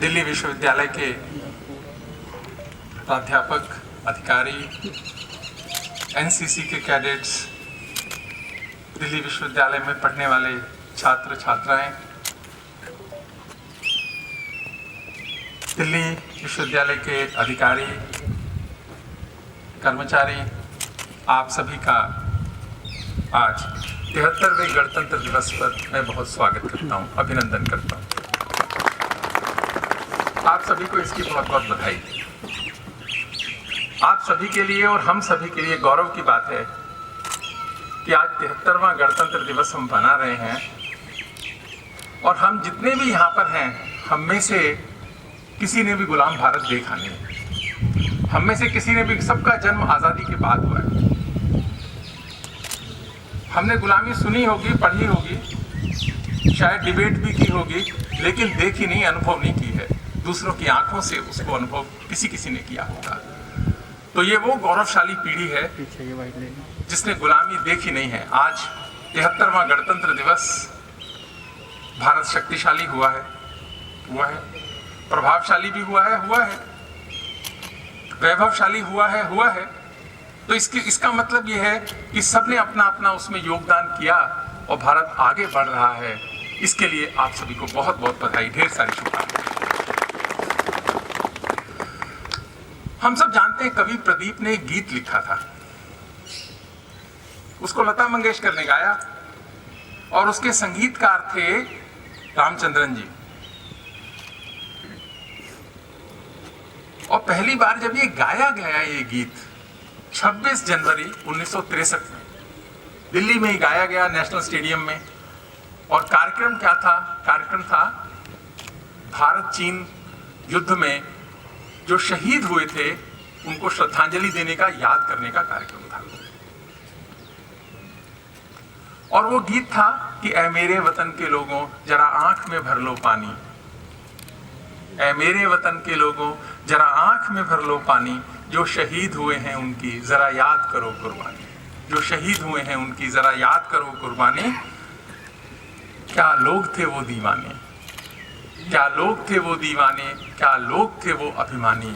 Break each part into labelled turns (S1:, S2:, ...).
S1: दिल्ली विश्वविद्यालय के प्राध्यापक, अधिकारी, एनसीसी के कैडेट्स, दिल्ली विश्वविद्यालय में पढ़ने वाले छात्र छात्राएं, दिल्ली विश्वविद्यालय के अधिकारी, कर्मचारी, आप सभी का आज 73वें गणतंत्र दिवस पर मैं बहुत स्वागत करता हूं, अभिनंदन करता हूं। आप सभी को इसकी बहुत बहुत बधाई। आप सभी के लिए और हम सभी के लिए गौरव की बात है कि आज 73वां गणतंत्र दिवस हम मना रहे हैं और हम जितने भी यहाँ पर हैं, हम में से किसी ने भी गुलाम भारत देखा नहीं। हम में से किसी ने भी, सबका जन्म आज़ादी के बाद हुआ है। हमने गुलामी सुनी होगी, पढ़ी होगी, शायद डिबेट भी की होगी, लेकिन देखी नहीं, अनुभव नहीं की है। दूसरों की आंखों से उसको अनुभव किसी ने किया होगा। तो ये वो गौरवशाली पीढ़ी है जिसने गुलामी देखी नहीं है। आज 73वां गणतंत्र दिवस, भारत शक्तिशाली हुआ है, प्रभावशाली भी हुआ है, वैभवशाली हुआ है। तो इसका मतलब ये है कि सबने अपना अपना उसमें योगदान किया और भारत आगे बढ़ रहा है। इसके लिए आप सभी को बहुत बहुत बधाई, ढेर सारी शुभकामनाएं। हम सब जानते हैं कवि प्रदीप ने एक गीत लिखा था, उसको लता मंगेशकर ने गाया और उसके संगीतकार थे रामचंद्रन जी। और पहली बार जब ये गाया गया ये गीत 26 जनवरी 1963 में दिल्ली में ही गाया गया, नेशनल स्टेडियम में। और कार्यक्रम क्या था? कार्यक्रम था भारत चीन युद्ध में जो शहीद हुए थे उनको श्रद्धांजलि देने का, याद करने का कार्यक्रम था। और वो गीत था कि ऐ मेरे वतन के लोगों जरा आंख में भर लो पानी, ऐ मेरे वतन के लोगों जरा आंख में भर लो पानी, जो शहीद हुए हैं उनकी जरा याद करो कुर्बानी, जो शहीद हुए हैं उनकी जरा याद करो कुर्बानी। क्या लोग थे वो दीवाने, क्या लोग थे वो दीवाने, क्या लोग थे वो अभिमानी,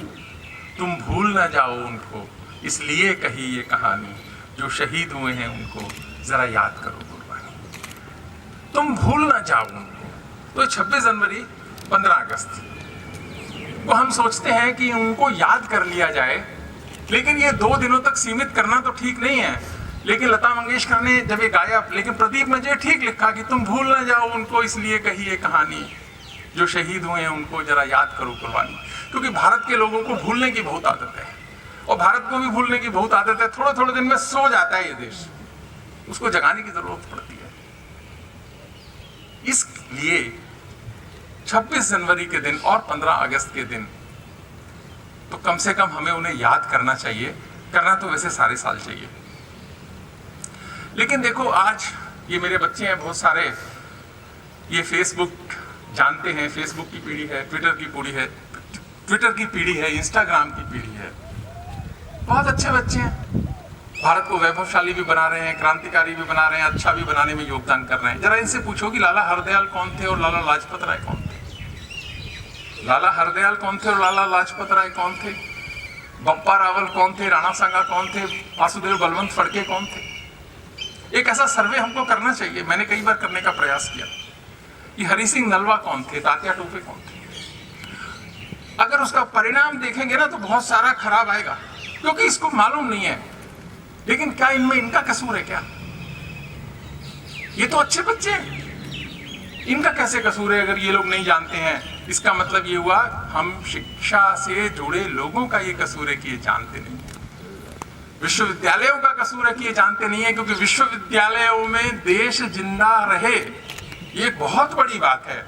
S1: तुम भूल ना जाओ उनको इसलिए कही ये कहानी, जो शहीद हुए हैं उनको जरा याद करो कुर्बानी, तुम भूल ना जाओ उनको। तो 26 जनवरी 15 अगस्त को हम सोचते हैं कि उनको याद कर लिया जाए, लेकिन ये 2 दिनों तक सीमित करना तो ठीक नहीं है। लेकिन लता मंगेशकर ने जब ये गाया, लेकिन प्रदीप ने जो ठीक लिखा कि तुम भूल ना जाओ उनको इसलिए कही ये कहानी, जो शहीद हुए हैं उनको जरा याद करो कुर्बानी। क्योंकि भारत के लोगों को भूलने की बहुत आदत है और भारत को भी भूलने की बहुत आदत है। थोड़े थोड़े दिन में सो जाता है ये देश, उसको जगाने की जरूरत पड़ती है। इसलिए 26 जनवरी के दिन और 15 अगस्त के दिन तो कम से कम हमें उन्हें याद करना चाहिए। करना तो वैसे सारे साल चाहिए, लेकिन देखो आज ये मेरे बच्चे हैं बहुत सारे, ये फेसबुक जानते हैं, फेसबुक की पीढ़ी है, ट्विटर की पीढ़ी है, इंस्टाग्राम की पीढ़ी है। बहुत अच्छे बच्चे हैं, भारत को वैभवशाली भी बना रहे हैं, क्रांतिकारी भी बना रहे हैं, अच्छा भी बनाने में योगदान कर रहे हैं। जरा इनसे पूछो कि लाला हरदयाल कौन थे और लाला लाजपत राय कौन थे? लाला हरदयाल कौन थे और लाला लाजपत राय कौन थे? बप्पा रावल कौन थे? राणा सांगा कौन थे? वासुदेव बलवंत फड़के कौन थे? एक ऐसा सर्वे हमको करना चाहिए। मैंने कई बार करने का प्रयास किया कि हरि सिंह नलवा कौन थे, तात्या टोपे कौन थे। अगर उसका परिणाम देखेंगे ना तो बहुत सारा खराब आएगा, क्योंकि इसको मालूम नहीं है। लेकिन क्या इनमें इनका कसूर है क्या? ये तो अच्छे बच्चे हैं, इनका कैसे कसूर है? अगर ये लोग नहीं जानते हैं, इसका मतलब ये हुआ हम शिक्षा से जुड़े लोगों का ये कसूर है कि ये जानते नहीं है। विश्वविद्यालयों का कसूर है कि ये जानते नहीं है, क्योंकि विश्वविद्यालयों में देश जिंदा रहे, ये बहुत बड़ी बात है।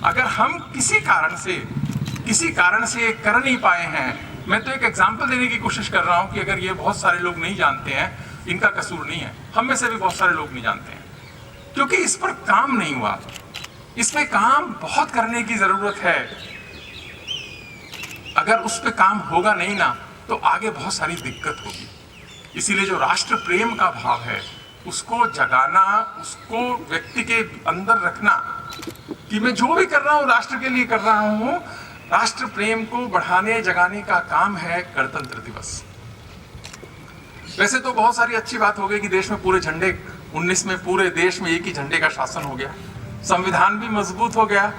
S1: अगर हम किसी कारण से कर नहीं पाए हैं, मैं तो एक एग्जांपल देने की कोशिश कर रहा हूं कि अगर ये बहुत सारे लोग नहीं जानते हैं, इनका कसूर नहीं है, हम में से भी बहुत सारे लोग नहीं जानते हैं, क्योंकि इस पर काम नहीं हुआ। इस पे काम बहुत करने की जरूरत है। अगर उस पे काम होगा नहीं ना तो आगे बहुत सारी दिक्कत होगी। इसीलिए जो राष्ट्र प्रेम का भाव है उसको जगाना, उसको व्यक्ति के अंदर रखना कि मैं जो भी कर रहा हूँ राष्ट्र के लिए कर रहा हूँ, राष्ट्र प्रेम को बढ़ाने जगाने का काम है गणतंत्र दिवस। वैसे तो बहुत सारी अच्छी बात हो गई कि देश में पूरे झंडे 19 में पूरे देश में एक ही झंडे का शासन हो गया, संविधान भी मजबूत हो गया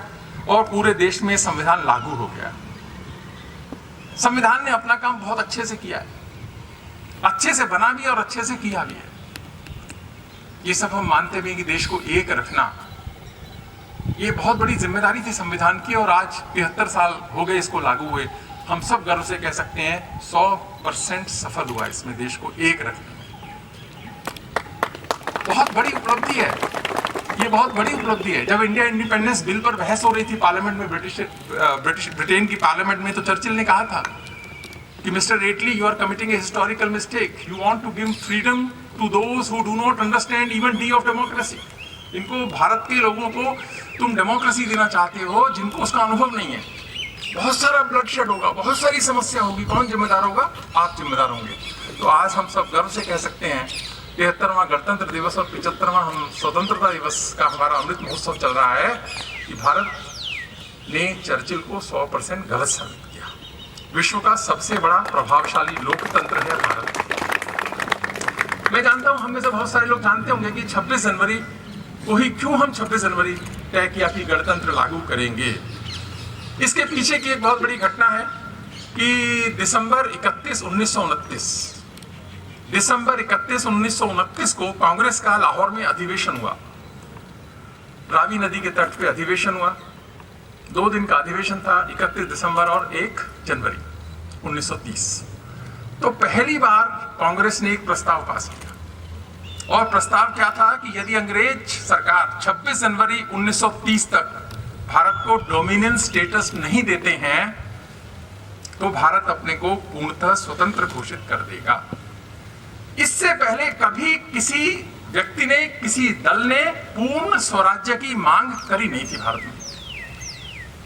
S1: और पूरे देश में संविधान लागू हो गया। संविधान ने अपना काम बहुत अच्छे से किया है, अच्छे से बना भी और अच्छे से किया भी है। ये सब हम मानते भी हैं कि देश को एक रखना ये बहुत बड़ी जिम्मेदारी थी संविधान की, और आज 73 साल हो गए इसको लागू हुए। हम सब गर्व से कह सकते हैं 100% सफल हुआ इसमें देश को एक रखने में। बहुत बड़ी उपलब्धि है, ये बहुत बड़ी उपलब्धि है। जब इंडिया इंडिपेंडेंस बिल पर बहस हो रही थी पार्लियामेंट में, ब्रिटेन की पार्लियामेंट में, तो चर्चिल ने कहा था कि mister Attlee, you are committing a historical mistake, you want to give freedom to those who do not understand even D of democracy. इनको, भारत के लोगों को तुम डेमोक्रेसी देना चाहते हो जिनको उसका अनुभव नहीं है। बहुत सारा ब्लडशेड होगा, बहुत सारी समस्या होगी, कौन जिम्मेदार होगा? आप जिम्मेदार होंगे। तो आज हम सब गर्व से कह सकते हैं 73वां गणतंत्र दिवस और 75वां हम स्वतंत्रता दिवस का हमारा अमृत महोत्सव चल रहा है कि भारत ने चर्चिल को 100% गलत साबित किया। विश्व का सबसे बड़ा प्रभावशाली लोकतंत्र है भारत। मैं जानता हूं हम में से बहुत सारे लोग जानते होंगे कि 26 जनवरी को ही क्यों हम 26 जनवरी तय किया कि गणतंत्र लागू करेंगे। इसके पीछे की एक बहुत बड़ी घटना है कि दिसंबर 31, 1929 को कांग्रेस का लाहौर में अधिवेशन हुआ। रावी नदी के तट पे अधिवेशन हुआ। 2 दिन का अधिवेशन था, 31 दिसंबर और 1 जनवरी 1930। तो पहली बार कांग्रेस ने एक प्रस्ताव पास किया, और प्रस्ताव क्या था कि यदि अंग्रेज सरकार 26 जनवरी 1930 तक भारत को डोमिनेंस स्टेटस नहीं देते हैं तो भारत अपने को पूर्णतः स्वतंत्र घोषित कर देगा। इससे पहले कभी किसी व्यक्ति ने, किसी दल ने पूर्ण स्वराज्य की मांग करी नहीं थी भारत में।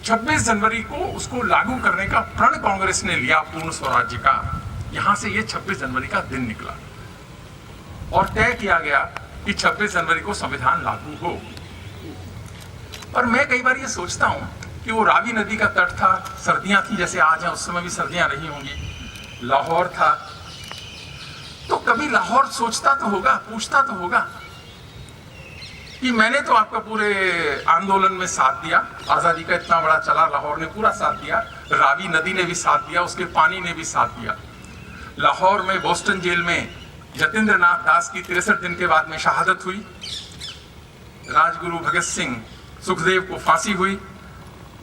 S1: 26 जनवरी को उसको लागू करने का प्रण कांग्रेस ने लिया, पूर्ण स्वराज्य का। यहां से ये 26 जनवरी का दिन निकला और तय किया गया कि 26 जनवरी को संविधान लागू हो। और मैं कई बार ये सोचता हूं कि वो रावी नदी का तट था, सर्दियां थी जैसे आज हैं, उस समय भी सर्दियां रही होंगी, लाहौर था। तो कभी लाहौर सोचता तो होगा, पूछता तो होगा कि मैंने तो आपका पूरे आंदोलन में साथ दिया, आजादी का इतना बड़ा चला, लाहौर ने पूरा साथ दिया, रावी नदी ने भी साथ दिया, उसके पानी ने भी साथ दिया। लाहौर में बोस्टन जेल में यतीन्द्र नाथ दास की 63 दिन के बाद में शहादत हुई। राजगुरु भगत सिंह, सुखदेव को फांसी हुई।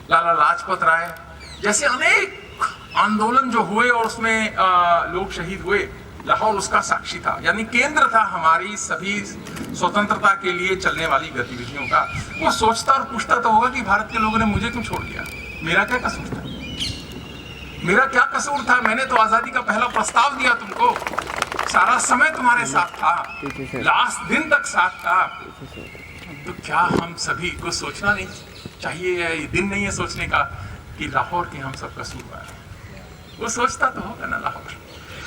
S1: लाला लाजपत राय जैसे अनेक आंदोलन जो हुए और उसमें लोग शहीद हुए, लाहौर उसका साक्षी था, यानी केंद्र था हमारी सभी स्वतंत्रता के लिए चलने वाली गतिविधियों का। वो सोचता और पूछता तो होगा कि भारत के लोगों ने मुझे क्यों छोड़ दिया, मेरा क्या कसूर था, मेरा क्या कसूर था? मैंने तो आजादी का पहला प्रस्ताव दिया तुमको, सारा समय तुम्हारे साथ था, लास्ट दिन तक साथ था। तो क्या हम सभी को सोचना नहीं चाहिए? ये दिन नहीं है सोचने का कि लाहौर के हम सब कसूरवार हैं। वो सोचता तो होगा ना लाहौर,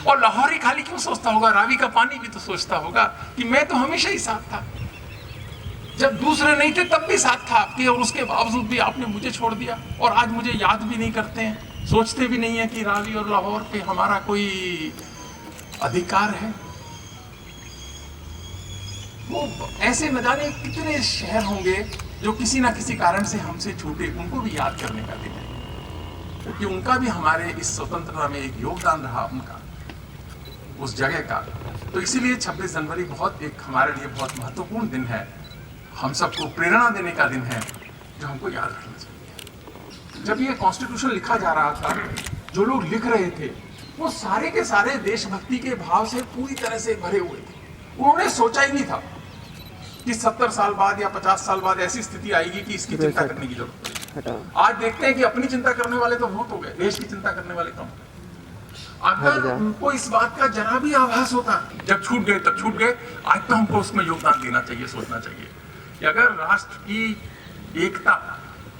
S1: और लाहौर ही खाली क्यों सोचता होगा? रावी का पानी भी तो सोचता होगा कि मैं तो हमेशा ही साथ था, जब दूसरे नहीं थे तब भी साथ था आपके, और उसके बावजूद भी आपने मुझे छोड़ दिया। और आज मुझे याद भी नहीं करते हैं, सोचते भी नहीं है कि रावी और लाहौर पे हमारा कोई अधिकार है। वो ऐसे न जाने कितने शहर होंगे जो किसी ना किसी कारण से हमसे छूटे, उनको भी याद करने का दिन है, क्योंकि उनका भी हमारे इस स्वतंत्रता में एक योगदान रहा, उनका उस जगह का। तो इसीलिए 26 जनवरी बहुत एक हमारे लिए बहुत महत्वपूर्ण दिन है, हम सबको प्रेरणा देने का दिन है, जो हमको याद रखना चाहिए। जब ये कॉन्स्टिट्यूशन लिखा जा रहा था, जो लोग लिख रहे थे वो सारे के सारे देशभक्ति के भाव से पूरी तरह से भरे हुए थे। उन्होंने सोचा ही नहीं था कि 70 साल बाद या 50 साल बाद ऐसी स्थिति आएगी कि इसकी चिंता करने की जरूरत पड़ेगी। आज देखते हैं कि अपनी चिंता करने वाले तो बहुत हो गए, देश की चिंता करने वाले कम। अगर उनको इस बात का जरा भी आभास होता, जब छूट गए तब छूट गए, आज तो हमको उसमें योगदान देना चाहिए, सोचना चाहिए कि अगर राष्ट्र की एकता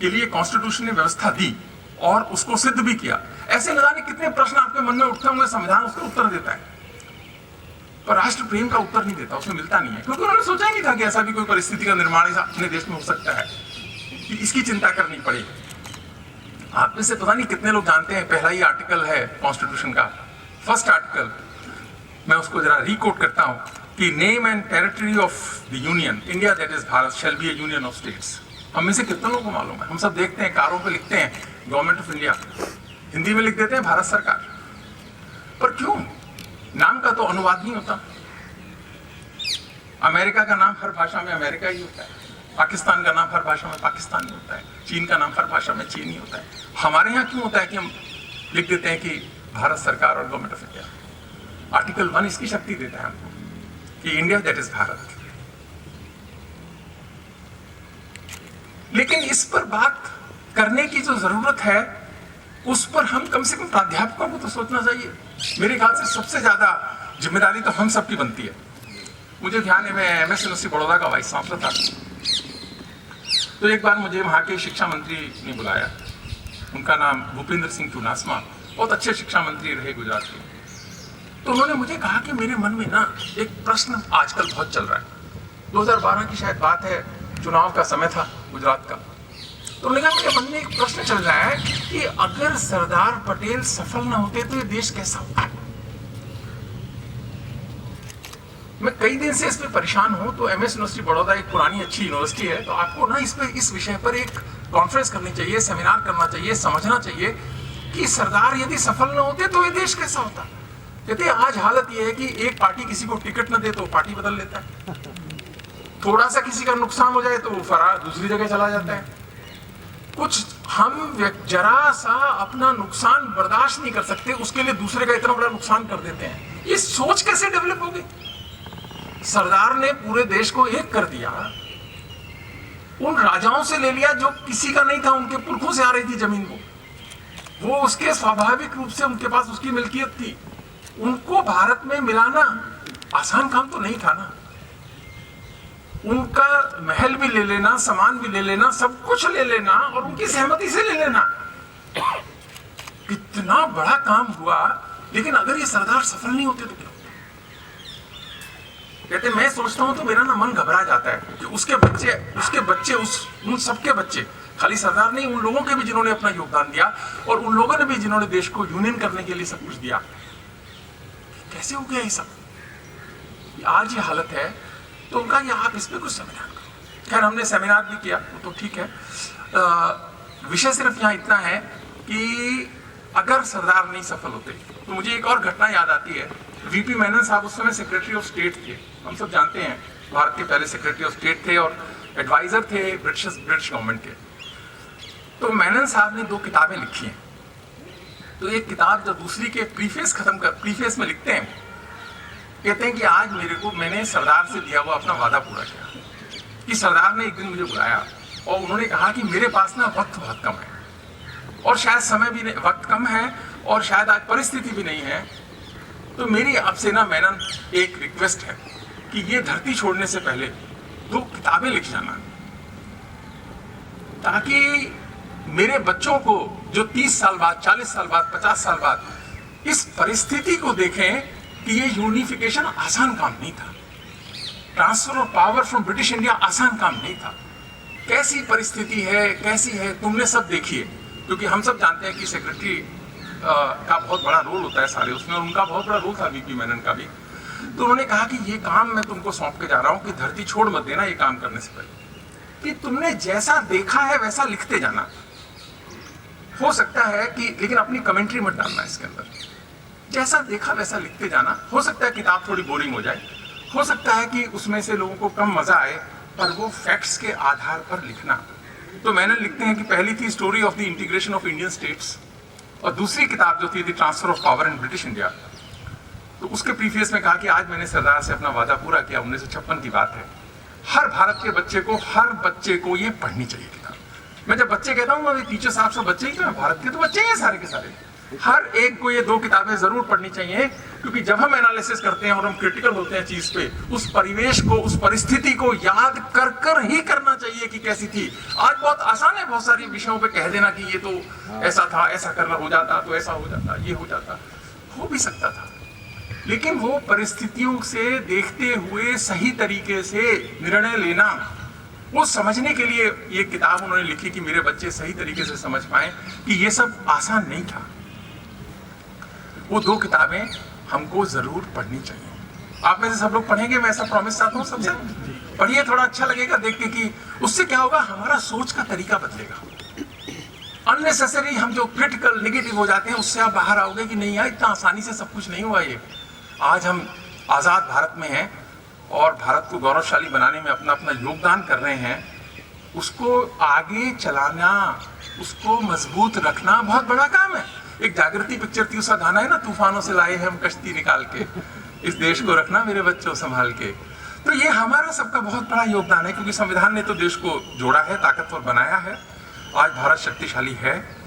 S1: के लिए कॉन्स्टिट्यूशन ने व्यवस्था दी और उसको सिद्ध भी किया, ऐसे न जाने कितने प्रश्न आपके मन में उठते होंगे, संविधान उसका उत्तर देता है, पर राष्ट्र प्रेम का उत्तर नहीं देता, उसमें मिलता नहीं है, क्योंकि उन्होंने सोचा ही नहीं था कि ऐसा भी कोई परिस्थिति का निर्माण अपने देश में हो सकता है कि इसकी चिंता करनी पड़ेगी। आप में से पता नहीं कितने लोग जानते हैं, पहला ही आर्टिकल है कॉन्स्टिट्यूशन का, फर्स्ट आर्टिकल, मैं उसको जरा रिकोट करता हूं कि name and territory of the union India that is Bharat shall be A union of states. हम में से कितने लोगों को मालूम है? हम सब देखते हैं, कारों पे लिखते हैं गवर्नमेंट ऑफ इंडिया, हिंदी में लिख देते हैं भारत सरकार, पर क्यों? नाम का तो अनुवाद नहीं होता। अमेरिका का नाम हर भाषा में अमेरिका ही होता है, पाकिस्तान का नाम हर भाषा में पाकिस्तान ही होता है, चीन का नाम हर भाषा में चीन ही होता है। हमारे यहाँ क्यों होता है कि हम लिख देते हैं कि भारत सरकार और गवर्नमेंट ऑफ इंडिया? आर्टिकल 1 इसकी शक्ति देता है हमको कि इंडिया दैट इज भारत। लेकिन इस पर बात करने की जो जरूरत है, उस पर हम कम से कम प्राध्यापकों को तो सोचना चाहिए। मेरे ख्याल से सबसे ज्यादा जिम्मेदारी तो हम सबकी बनती है। मुझे ध्यान है, मैं एमएस यूनिवर्सिटी बड़ौदा का वाइस चांसलर था, तो एक बार मुझे वहाँ के शिक्षा मंत्री ने बुलाया, उनका नाम भूपेंद्र सिंह चुनासमा, बहुत अच्छे शिक्षा मंत्री रहे गुजरात के। तो उन्होंने मुझे कहा कि मेरे मन में ना एक प्रश्न आजकल बहुत चल रहा है, 2012 की शायद बात है, चुनाव का समय था गुजरात का। तो उन्होंने कहा मेरे मन में एक प्रश्न चल रहा है कि अगर सरदार पटेल सफल ना होते तो ये देश कैसा होता? मैं कई दिन से इस पे परेशान हूं, तो एमएस यूनिवर्सिटी बड़ौदा एक पुरानी अच्छी यूनिवर्सिटी है, तो आपको ना इस विषय पर एक कॉन्फ्रेंस करनी चाहिए, सेमिनार करना चाहिए, समझना चाहिए कि सरदार यदि सफल ना होते तो ये देश कैसा होता। कहते आज हालत ये है कि एक पार्टी किसी को टिकट न दे तो पार्टी बदल लेता है, थोड़ा सा किसी का नुकसान हो जाए तो वो फरार दूसरी जगह चला जाता है। कुछ हम जरा सा अपना नुकसान बर्दाश्त नहीं कर सकते, उसके लिए दूसरे का इतना बड़ा नुकसान कर देते हैं। ये सोच कैसे डेवलप होगी? सरदार ने पूरे देश को एक कर दिया, उन राजाओं से ले लिया जो किसी का नहीं था, उनके पुरखों से आ रही थी जमीन को, वो उसके स्वाभाविक रूप से उनके पास उसकी मिल्कियत थी, उनको भारत में मिलाना आसान काम तो नहीं था ना। उनका महल भी ले लेना, सामान भी ले लेना, सब कुछ ले लेना और उनकी सहमति से ले लेना, कितना बड़ा काम हुआ। लेकिन अगर ये सरदार सफल नहीं होते तो क्या? कहते मैं सोचता हूं तो मेरा ना मन घबरा जाता है कि उसके बच्चे उन सबके बच्चे, खाली सरदार नहीं, उन लोगों के भी जिन्होंने अपना योगदान दिया और उन लोगों ने भी जिन्होंने देश को यूनियन करने के लिए सब कुछ दिया, कैसे हो गया ये सब? आज ये हालत है। तो उनका ये आप इस पे कुछ सेमिनार करो। खैर हमने सेमिनार भी किया, वो तो ठीक है। विषय सिर्फ यहाँ इतना है कि अगर सरदार नहीं सफल होते तो मुझे एक और घटना याद आती है। वीपी मेनन साहब उस समय सेक्रेटरी ऑफ स्टेट थे, हम सब जानते हैं, भारत के पहले सेक्रेटरी ऑफ स्टेट थे और एडवाइजर थे ब्रिटिश गवर्नमेंट के। तो मेनन साहब ने 2 किताबें लिखी हैं। तो एक किताब जो दूसरी के प्रीफेस में लिखते हैं, कहते हैं कि आज मैंने सरदार से दिया हुआ अपना वादा पूरा किया। कि सरदार ने एक दिन मुझे बुलाया और उन्होंने कहा कि मेरे पास ना वक्त बहुत कम है और शायद समय भी नहीं, वक्त कम है और शायद आज परिस्थिति भी नहीं है, तो मेरी आपसे ना मेनन एक रिक्वेस्ट है कि ये धरती छोड़ने से पहले 2 किताबें लिख जाना, ताकि मेरे बच्चों को जो 30 साल बाद, 40 साल बाद, 50 साल बाद इस परिस्थिति को देखें कि ये यूनिफिकेशन आसान काम नहीं था, transfer of power from British India आसान काम नहीं था। कैसी परिस्थिति है, कैसी है, तुमने सब देखी है, क्योंकि हम सब जानते हैं कि सेक्रेटरी का बहुत बड़ा रोल होता है सारे उसमें, और उनका बहुत बड़ा रोल था वीपी मेनन का भी। तो उन्होंने कहा कि ये काम मैं तुमको सौंप के जा रहा हूँ कि धरती छोड़ मत देना ये काम करने से पहले, कि तुमने जैसा देखा है वैसा लिखते जाना। हो सकता है कि, लेकिन अपनी कमेंट्री मत डालना इसके अंदर, जैसा देखा वैसा लिखते जाना। हो सकता है किताब थोड़ी बोरिंग हो जाए, हो सकता है कि उसमें से लोगों को कम मजा आए, पर वो फैक्ट्स के आधार पर लिखना। तो मैंने लिखते हैं कि पहली थी story of the integration of Indian states और दूसरी किताब जो थी transfer of power in British India. तो उसके प्रीफेस में कहा कि आज मैंने सरदार से अपना वादा पूरा किया, 1956 की बात है। हर भारत के हर बच्चे को ये पढ़नी चाहिए किताब। मैं जब बच्चे कहता हूँ मैं टीचर साहब से बच्चे ही तो है, भारत के तो बच्चे ही हैं सारे के सारे। हर एक को ये 2 किताबें जरूर पढ़नी चाहिए, क्योंकि जब हम एनालिसिस करते हैं और हम क्रिटिकल होते हैं चीज पे, उस परिवेश को, उस परिस्थिति को याद कर ही करना चाहिए कि कैसी थी। आज बहुत आसान है बहुत सारी विषयों पे कह देना कि ये तो ऐसा था, ऐसा करना हो जाता तो ऐसा हो जाता, ये हो जाता, हो भी सकता था, लेकिन वो परिस्थितियों से देखते हुए सही तरीके से निर्णय लेना, वो समझने के लिए ये किताब उन्होंने लिखी कि मेरे बच्चे सही तरीके से समझ पाए कि ये सब आसान नहीं था। वो 2 किताबें हमको जरूर पढ़नी चाहिए। आप में से सब लोग पढ़ेंगे, मैं ऐसा प्रॉमिस चाहता हूँ सबसे। पढ़िए, थोड़ा अच्छा लगेगा देख के कि उससे क्या होगा, हमारा सोच का तरीका बदलेगा। अननेसेसरी हम जो क्रिटिकल नेगेटिव हो जाते हैं उससे आप बाहर आओगे कि नहीं यार इतना आसानी से सब कुछ नहीं हुआ। ये आज हम आजाद भारत में हैं और भारत को गौरवशाली बनाने में अपना अपना योगदान कर रहे हैं। उसको आगे चलाना, उसको मजबूत रखना बहुत बड़ा काम है। एक जागृति पिक्चर थी, उसका गाना है ना, तूफानों से लाए हैं हम कश्ती निकाल के, इस देश को रखना मेरे बच्चों संभाल के। तो ये हमारा सबका बहुत बड़ा योगदान है, क्योंकि संविधान ने तो देश को जोड़ा है, ताकतवर बनाया है। आज भारत शक्तिशाली है।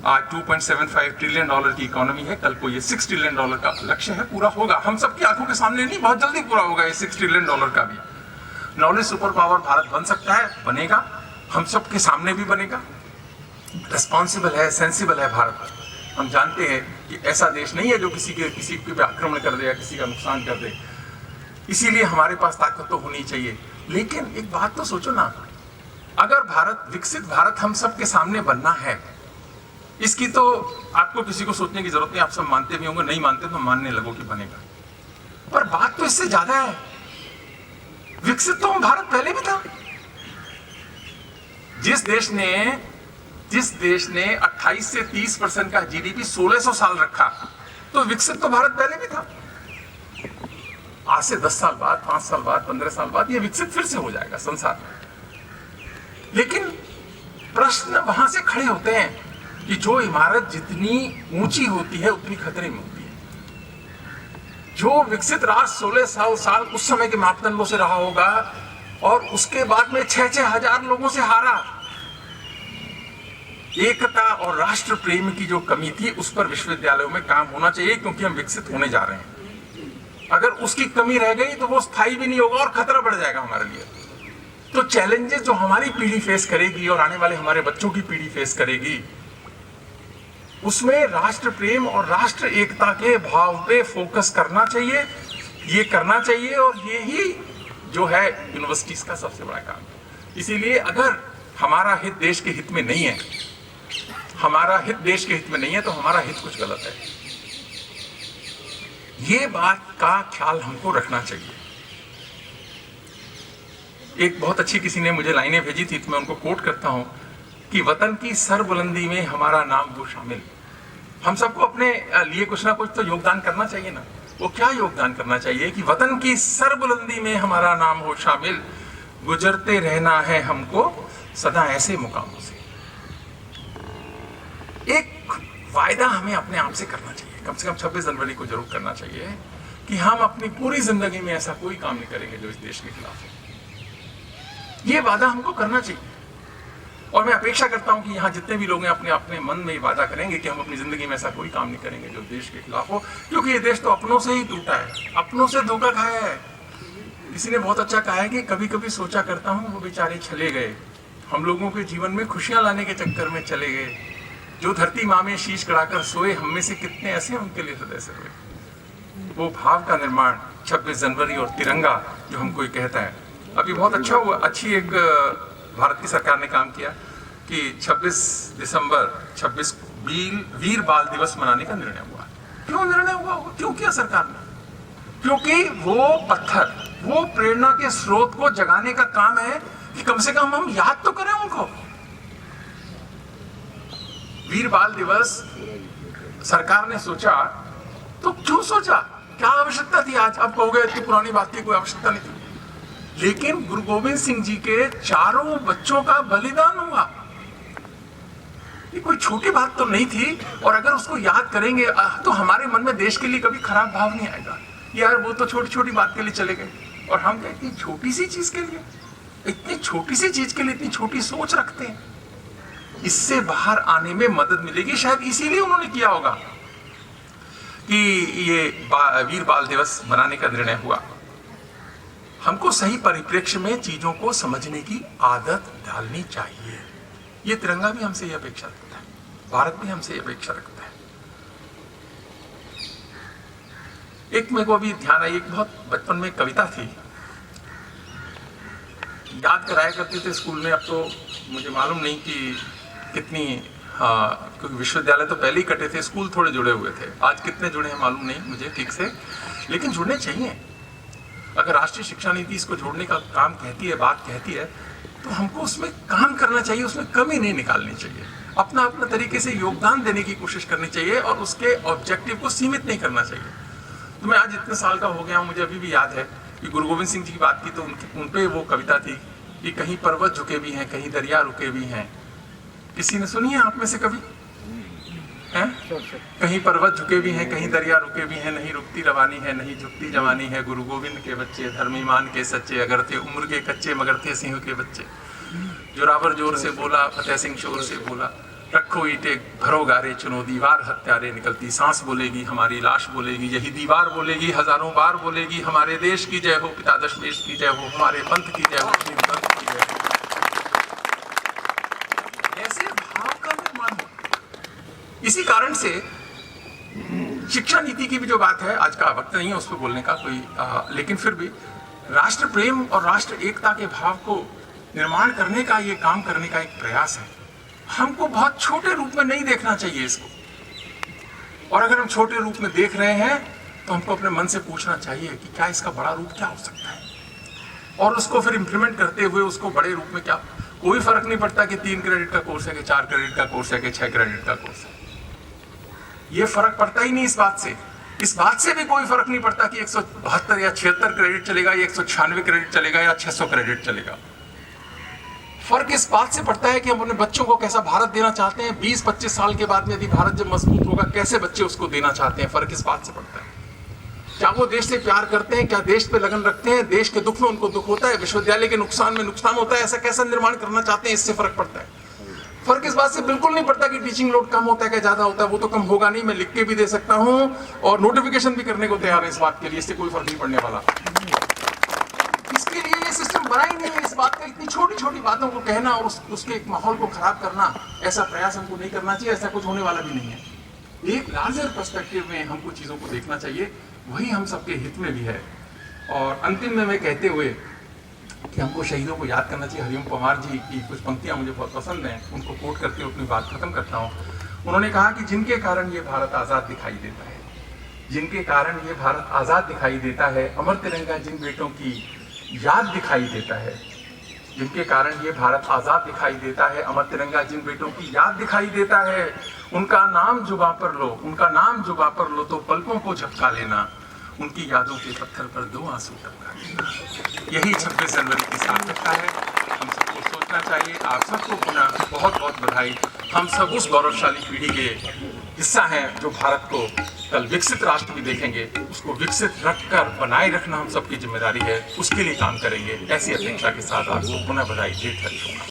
S1: आज $2.75 ट्रिलियन की इकोनॉमी है। कल को ये $6 ट्रिलियन का लक्ष्य है, पूरा होगा। हम सबकी आंखों के सामने नहीं, बहुत जल्दी पूरा होगा ये $6 ट्रिलियन का भी। नॉलेज सुपर पावर भारत बन सकता है, बनेगा, हम सबके सामने भी बनेगा। रिस्पॉन्सिबल है, सेंसिबल है भारत। हम जानते हैं कि ऐसा देश नहीं है जो किसी पे आक्रमण कर दे या किसी का नुकसान कर दे। इसीलिए हमारे पास ताकत तो होनी चाहिए। लेकिन एक बात तो सोचो ना, अगर भारत, विकसित भारत हम सबके सामने बनना है, इसकी तो आपको किसी को सोचने की जरूरत नहीं। आप सब मानते भी होंगे, नहीं मानते तो मानने लगो कि बनेगा। पर बात तो इससे ज्यादा है। विकसित तो भारत पहले भी था। जिस देश ने 28 से 30% का जीडीपी 1600 साल रखा, तो विकसित तो भारत पहले भी था। आज से 10 साल बाद, 5 साल बाद, 15 साल बाद ये विकसित फिर से हो जाएगा संसार में। लेकिन प्रश्न वहां से खड़े होते हैं कि जो इमारत जितनी ऊंची होती है उतनी खतरे में होती है। जो विकसित राष्ट्र 16 साल उस समय के मापदंडों से रहा होगा और उसके बाद में 6-6 हजार लोगों से हारा। एकता और राष्ट्र प्रेम की जो कमी थी, उस पर विश्वविद्यालयों में काम होना चाहिए, क्योंकि हम विकसित होने जा रहे हैं। अगर उसकी कमी रह गई तो वो स्थायी भी नहीं होगा और खतरा बढ़ जाएगा हमारे लिए। तो चैलेंजेस जो हमारी पीढ़ी फेस करेगी और आने वाले हमारे बच्चों की पीढ़ी फेस करेगी, उसमें राष्ट्र प्रेम और राष्ट्र एकता के भाव पे फोकस करना चाहिए। ये करना चाहिए और ये ही जो है यूनिवर्सिटीज का सबसे बड़ा काम है। इसीलिए अगर हमारा हित देश के हित में नहीं है, हमारा हित देश के हित में नहीं है, तो हमारा हित कुछ गलत है। ये बात का ख्याल हमको रखना चाहिए। एक बहुत अच्छी किसी ने मुझे लाइनें भेजी थी, तो मैं उनको कोट करता हूं कि वतन की सरबुलंदी में हमारा नाम हो शामिल। हम सबको अपने लिए कुछ ना कुछ तो योगदान करना चाहिए ना। वो क्या योगदान करना चाहिए कि वतन की सरबुलंदी में हमारा नाम हो शामिल, गुजरते रहना है हमको सदा ऐसे मुकामों से। एक वायदा हमें अपने आप से करना चाहिए, कम से कम 26 जनवरी को जरूर करना चाहिए, कि हम अपनी पूरी जिंदगी में ऐसा कोई काम नहीं करेंगे जो इस देश के खिलाफ है। ये वादा हमको करना चाहिए। और मैं अपेक्षा करता हूं कि यहाँ जितने भी लोग हैं अपने अपने मन में ये वादा करेंगे कि हम अपनी जिंदगी में ऐसा कोई काम नहीं करेंगे जो देश के खिलाफ हो, क्योंकि ये देश तो अपनों से ही टूटा है, अपनों से धोखा खाया है। किसी ने बहुत अच्छा कहा है कि कभी कभी सोचा करता हूँ वो बेचारे चले गए, हम लोगों के जीवन में खुशियां लाने के चक्कर में चले गए। जो धरती माँ में शीश कड़ाकर सोए, हम में से कितने ऐसे उनके लिए हृदय से हुए। वो भाव का निर्माण 26 जनवरी और तिरंगा जो हमको ये कहता है। अभी बहुत अच्छा हुआ, अच्छी एक भारत की सरकार ने काम किया कि 26 दिसंबर 26 वीर बाल दिवस मनाने का निर्णय हुआ। क्यों निर्णय हुआ? क्यों किया सरकार ने? क्योंकि वो पत्थर, वो प्रेरणा के स्रोत को जगाने का काम है कि कम से कम हम याद तो करें उनको। वीर बाल दिवस सरकार ने सोचा, तो क्यों सोचा? क्या आवश्यकता थी? आज आप कहोगे इतनी पुरानी बात की कोई आवश्यकता नहीं थी, लेकिन गुरु गोविंद सिंह जी के 4 बच्चों का बलिदान हुआ। ये कोई छोटी बात तो नहीं थी। और अगर उसको याद करेंगे तो हमारे मन में देश के लिए कभी खराब भाव नहीं आएगा। यार वो तो छोटी छोटी बात के लिए चले गए, और हम इतनी छोटी सी चीज के लिए, इतनी छोटी सी चीज के लिए इतनी छोटी सोच रखते हैं। इससे बाहर आने में मदद मिलेगी। शायद इसीलिए उन्होंने किया होगा कि ये वीर बाल दिवस मनाने का निर्णय हुआ। हमको सही परिप्रेक्ष्य में चीजों को समझने की आदत डालनी चाहिए। ये तिरंगा भी हमसे ये अपेक्षा रखता है, भारत भी हमसे ये अपेक्षा रखता है। एक मेरे को अभी ध्यान आई, एक बहुत बचपन में एक कविता थी याद कराया करते थे स्कूल में। अब तो मुझे मालूम नहीं कि कितनी, हाँ, क्योंकि विश्वविद्यालय तो पहले ही कटे थे, स्कूल थोड़े जुड़े हुए थे। आज कितने जुड़े हैं मालूम नहीं मुझे ठीक से, लेकिन जुड़ने चाहिए। अगर राष्ट्रीय शिक्षा नीति इसको जोड़ने का काम कहती है, बात कहती है, तो हमको उसमें काम करना चाहिए, उसमें कमी नहीं निकालनी चाहिए, अपना अपना तरीके से योगदान देने की कोशिश करनी चाहिए और उसके ऑब्जेक्टिव को सीमित नहीं करना चाहिए। तो मैं आज इतने साल का हो गया हूँ, मुझे अभी भी याद है कि गुरु गोविंद सिंह जी की बात की तो उन पे वो कविता थी कि कहीं पर्वत झुके भी हैं, कहीं दरिया रुके भी हैं। किसी ने सुनी है आप में से कभी? हैं? कहीं पर्वत झुके भी हैं, कहीं दरिया रुके भी हैं, नहीं रुकती रवानी है, नहीं झुकती जवानी है, गुरु गोविंद के बच्चे धर्म ईमान के सच्चे, अगर थे उम्र के कच्चे मगर थे सिंह के बच्चे। जोरावर जोर से बोला, फतेह सिंह शोर से बोला, रखो ईटे भरो गारे, चुनो दीवार हत्यारे, निकलती सांस बोलेगी हमारी लाश बोलेगी, यही दीवार बोलेगी हजारों बार बोलेगी, हमारे देश की जय हो, पिता दशमेश की जय हो, हमारे पंथ की जय हो, श्री पंथ की जय हो। ऐसे भाव का निर्माण हो। इसी कारण से शिक्षा नीति की भी जो बात है, आज का वक्त नहीं है उस पर बोलने का कोई, लेकिन फिर भी राष्ट्र प्रेम और राष्ट्र एकता के भाव को निर्माण करने का, ये काम करने का एक प्रयास है। हमको बहुत छोटे रूप में नहीं देखना चाहिए इसको, और अगर हम छोटे रूप में देख रहे हैं तो हमको अपने मन से पूछना चाहिए कि क्या इसका बड़ा रूप क्या हो सकता है, और उसको फिर इंप्लीमेंट करते हुए उसको बड़े रूप में क्या। कोई फर्क नहीं पड़ता कि 3 क्रेडिट का कोर्स है कि 4 क्रेडिट का कोर्स है कि 6 क्रेडिट का कोर्स है, ये फर्क पड़ता ही नहीं इस बात से। इस बात से भी कोई फर्क नहीं पड़ता कि 172 या 76 क्रेडिट चलेगा या 196 क्रेडिट चलेगा या 600 क्रेडिट चलेगा। फर्क इस बात से पड़ता है कि हम अपने बच्चों को कैसा भारत देना चाहते हैं। 20-25 साल के बाद में यदि भारत जब मजबूत होगा, कैसे बच्चे उसको देना चाहते हैं, फर्क इस बात से पड़ता है। क्या वो देश से प्यार करते हैं, क्या देश पे लगन रखते हैं, देश के दुख में उनको दुख होता है, विश्वविद्यालय के नुकसान में नुकसान होता है, ऐसा कैसा निर्माण करना चाहते हैं, इससे फर्क पड़ता है। फर्क इस बात से बिल्कुल नहीं पड़ता कि टीचिंग लोड कम होता है क्या ज्यादा होता है, वो तो कम होगा नहीं, मैं लिख के भी दे सकता हूँ और नोटिफिकेशन भी करने को तैयार है इस बात के लिए, इससे कोई फर्क नहीं पड़ने वाला। इसके लिए ये सिस्टम बना ही नहीं है। इस बात का इतनी छोटी छोटी बातों को कहना और उसके एक माहौल को खराब करना, ऐसा प्रयास हमको नहीं करना चाहिए, ऐसा कुछ होने वाला भी नहीं है। एक लार्जर पर्सपेक्टिव में हमको चीजों को देखना चाहिए, वही हम सबके हित में भी है। और अंतिम में मैं कहते हुए कि हमको शहीदों को याद करना चाहिए, हरिओम परमार जी की कुछ पंक्तियां मुझे बहुत पसंद हैं, उनको कोट करके अपनी बात खत्म करता हूँ। उन्होंने कहा कि जिनके कारण ये भारत आजाद दिखाई देता है, जिनके कारण ये भारत आजाद दिखाई देता है, अमर तिरंगा जिन बेटों की याद दिखाई देता है, जिनके कारण ये भारत आजाद दिखाई देता है, अमर तिरंगा जिन बेटों की याद दिखाई देता है, उनका नाम जुबां पर लो, उनका नाम जुबां पर लो तो पलकों को झपका लेना, उनकी यादों के पत्थर पर 2 आंसू टपका देना। यही 26 जनवरी की सार्थकता है, हम सबको सोचना चाहिए। आप सबको पुनः बहुत बहुत बधाई। हम सब उस गौरवशाली पीढ़ी के हिस्सा हैं जो भारत को कल विकसित राष्ट्र भी देखेंगे, उसको विकसित रखकर बनाए रखना हम सबकी जिम्मेदारी है, उसके लिए काम करेंगे। ऐसी अपेक्षा के साथ आपको पुनः बधाई देकर